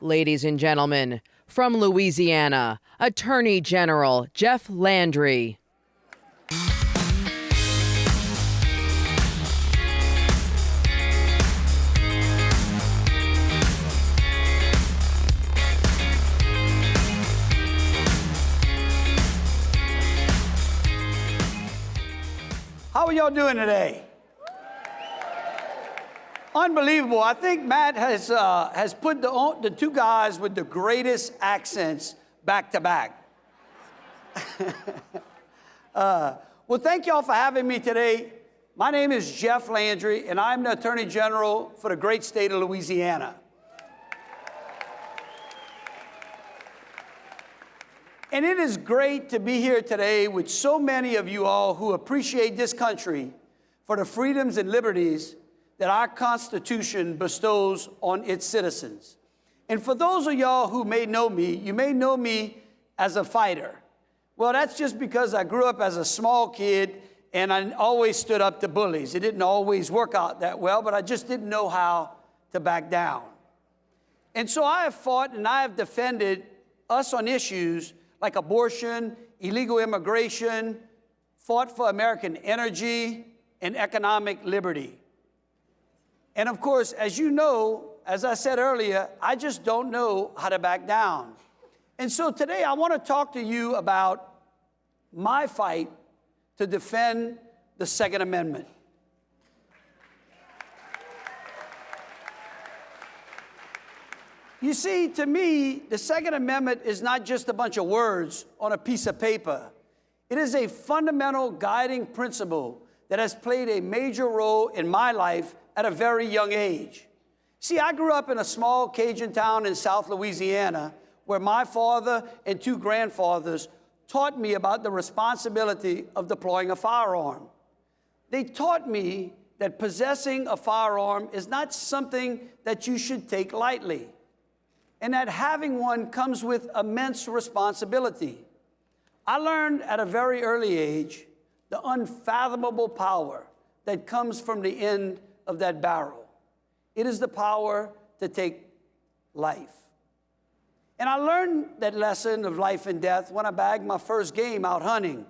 ladies and gentlemen, from Louisiana, Attorney General Jeff Landry. How are y'all doing today? Unbelievable. I think Matt has put the two guys with the greatest accents back to back. Well, thank y'all for having me today. My name is Jeff Landry, and I'm the Attorney General for the great state of Louisiana. And it is great to be here today with so many of you all who appreciate this country for the freedoms and liberties that our Constitution bestows on its citizens. And for those of y'all who may know me, you may know me as a fighter. Well, that's just because I grew up as a small kid and I always stood up to bullies. It didn't always work out that well, but I just didn't know how to back down. And so I have fought and I have defended us on issues like abortion, illegal immigration, fought for American energy and economic liberty. And of course, as you know, as I said earlier, I just don't know how to back down. And so today I want to talk to you about my fight to defend the Second Amendment. You see, to me, the Second Amendment is not just a bunch of words on a piece of paper. It is a fundamental guiding principle that has played a major role in my life at a very young age. See, I grew up in a small Cajun town in South Louisiana where my father and two grandfathers taught me about the responsibility of deploying a firearm. They taught me that possessing a firearm is not something that you should take lightly, and that having one comes with immense responsibility. I learned at a very early age the unfathomable power that comes from the end of that barrel. It is the power to take life. And I learned that lesson of life and death when I bagged my first game out hunting.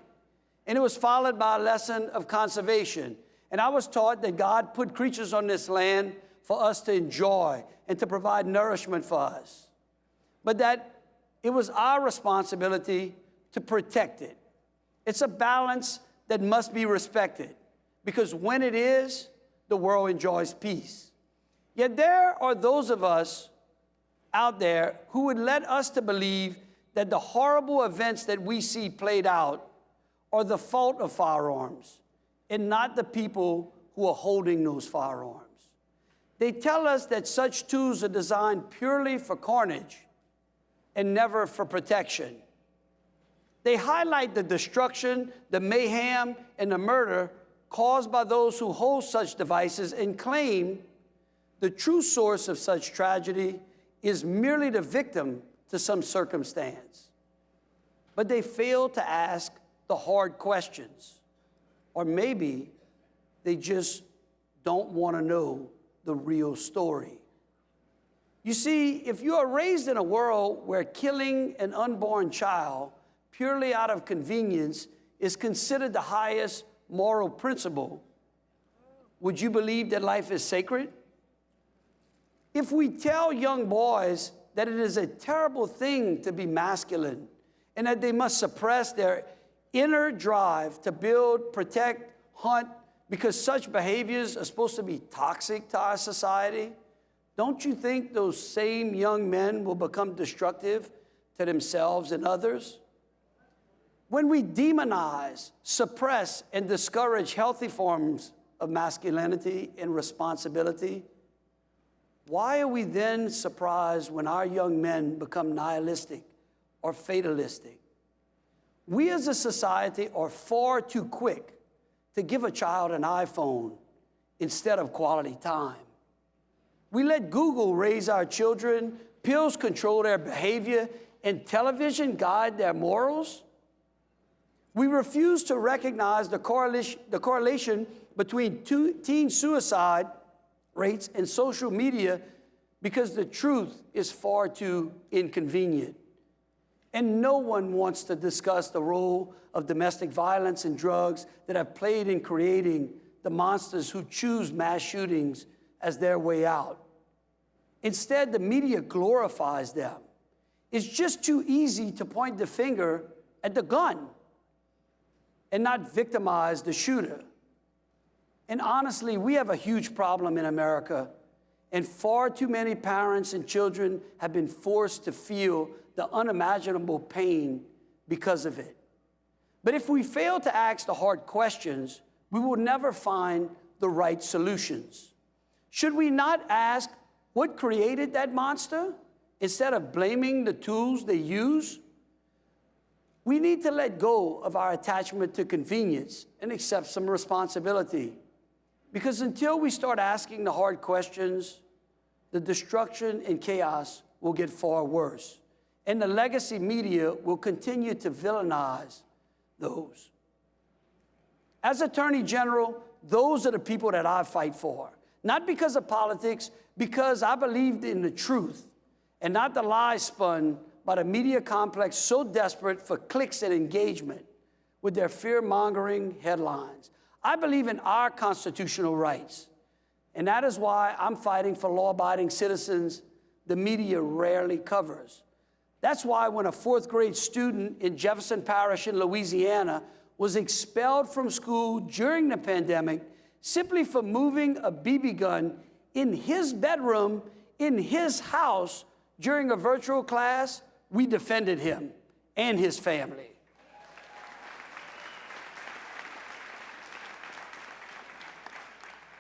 And it was followed by a lesson of conservation. And I was taught that God put creatures on this land for us to enjoy and to provide nourishment for us, but that it was our responsibility to protect it. It's a balance that must be respected, because when it is, the world enjoys peace. Yet there are those of us out there who would let us to believe that the horrible events that we see played out are the fault of firearms and not the people who are holding those firearms. They tell us that such tools are designed purely for carnage and never for protection. They highlight the destruction, the mayhem, and the murder caused by those who hold such devices and claim the true source of such tragedy is merely the victim to some circumstance. But they fail to ask the hard questions, or maybe they just don't want to know the real story. You see, if you are raised in a world where killing an unborn child purely out of convenience is considered the highest moral principle, would you believe that life is sacred? If we tell young boys that it is a terrible thing to be masculine and that they must suppress their inner drive to build, protect, hunt, because such behaviors are supposed to be toxic to our society, don't you think those same young men will become destructive to themselves and others? When we demonize, suppress, and discourage healthy forms of masculinity and responsibility, why are we then surprised when our young men become nihilistic or fatalistic? We as a society are far too quick to give a child an iPhone instead of quality time. We let Google raise our children, pills control their behavior, and television guide their morals. We refuse to recognize the correlation between teen suicide rates and social media because the truth is far too inconvenient. And no one wants to discuss the role of domestic violence and drugs that have played in creating the monsters who choose mass shootings as their way out. Instead, the media glorifies them. It's just too easy to point the finger at the gun and not victimize the shooter. And honestly, we have a huge problem in America, and far too many parents and children have been forced to feel the unimaginable pain because of it. But if we fail to ask the hard questions, we will never find the right solutions. Should we not ask what created that monster instead of blaming the tools they use? We need to let go of our attachment to convenience and accept some responsibility. Because until we start asking the hard questions, the destruction and chaos will get far worse. And the legacy media will continue to villainize those. As Attorney General, those are the people that I fight for. Not because of politics, because I believed in the truth and not the lies spun by the media complex so desperate for clicks and engagement with their fear-mongering headlines. I believe in our constitutional rights, and that is why I'm fighting for law-abiding citizens the media rarely covers. That's why when a fourth grade student in Jefferson Parish in Louisiana was expelled from school during the pandemic simply for moving a BB gun in his bedroom, in his house, during a virtual class, we defended him and his family.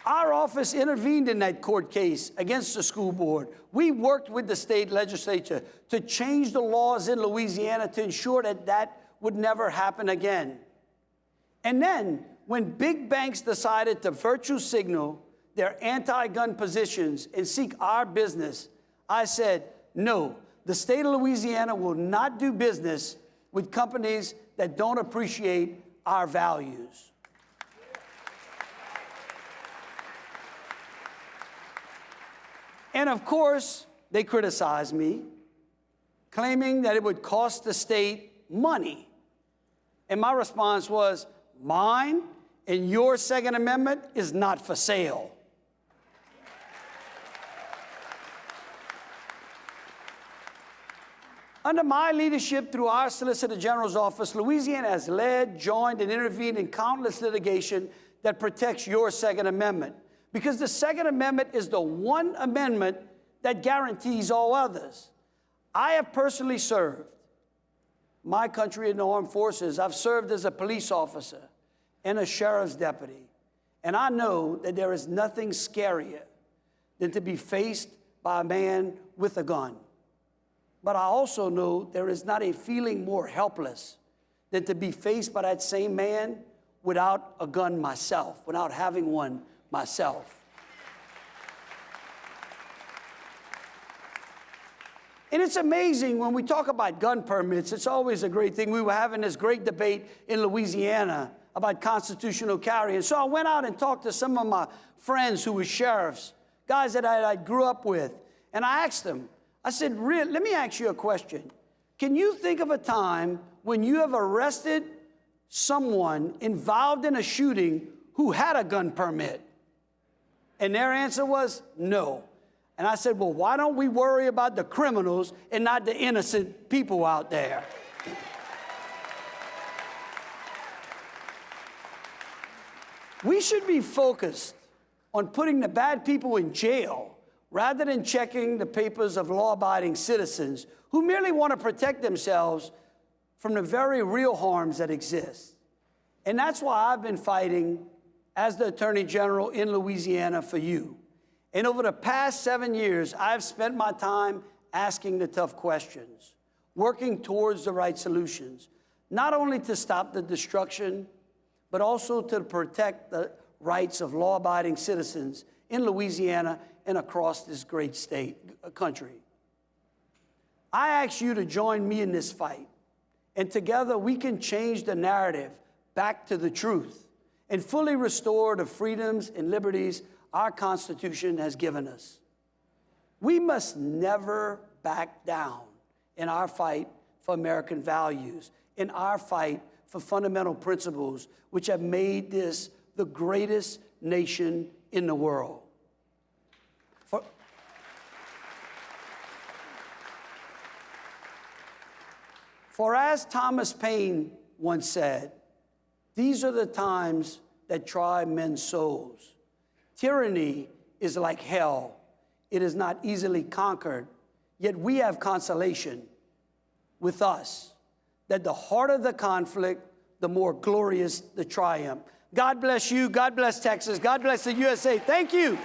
Our office intervened in that court case against the school board. We worked with the state legislature to change the laws in Louisiana to ensure that that would never happen again. And then, when big banks decided to virtue signal their anti-gun positions and seek our business, I said, no, the state of Louisiana will not do business with companies that don't appreciate our values. And of course, they criticized me, claiming that it would cost the state money. And my response was, mine and your Second Amendment is not for sale. Under my leadership through our Solicitor General's office, Louisiana has led, joined, and intervened in countless litigation that protects your Second Amendment. Because the Second Amendment is the one amendment that guarantees all others. I have personally served my country in the armed forces. I've served as a police officer and a sheriff's deputy. And I know that there is nothing scarier than to be faced by a man with a gun. But I also know there is not a feeling more helpless than to be faced by that same man without a gun myself, without having one myself. And it's amazing when we talk about gun permits, it's always a great thing. We were having this great debate in Louisiana about constitutional carry. And so I went out and talked to some of my friends who were sheriffs, guys that I grew up with. And I asked them, I said, let me ask you a question. Can you think of a time when you have arrested someone involved in a shooting who had a gun permit? And their answer was no. And I said, well, why don't we worry about the criminals and not the innocent people out there? We should be focused on putting the bad people in jail rather than checking the papers of law-abiding citizens who merely want to protect themselves from the very real harms that exist. And that's why I've been fighting as the Attorney General in Louisiana for you. And over the past 7 years, I've spent my time asking the tough questions, working towards the right solutions, not only to stop the destruction, but also to protect the rights of law-abiding citizens in Louisiana and across this great country. I ask you to join me in this fight, and together we can change the narrative back to the truth and fully restore the freedoms and liberties our Constitution has given us. We must never back down in our fight for American values, in our fight for fundamental principles which have made this the greatest nation in the world. For as Thomas Paine once said, these are the times that try men's souls. Tyranny is like hell. It is not easily conquered, yet we have consolation with us that the harder the conflict, the more glorious the triumph. God bless you. God bless Texas. God bless the USA. Thank you.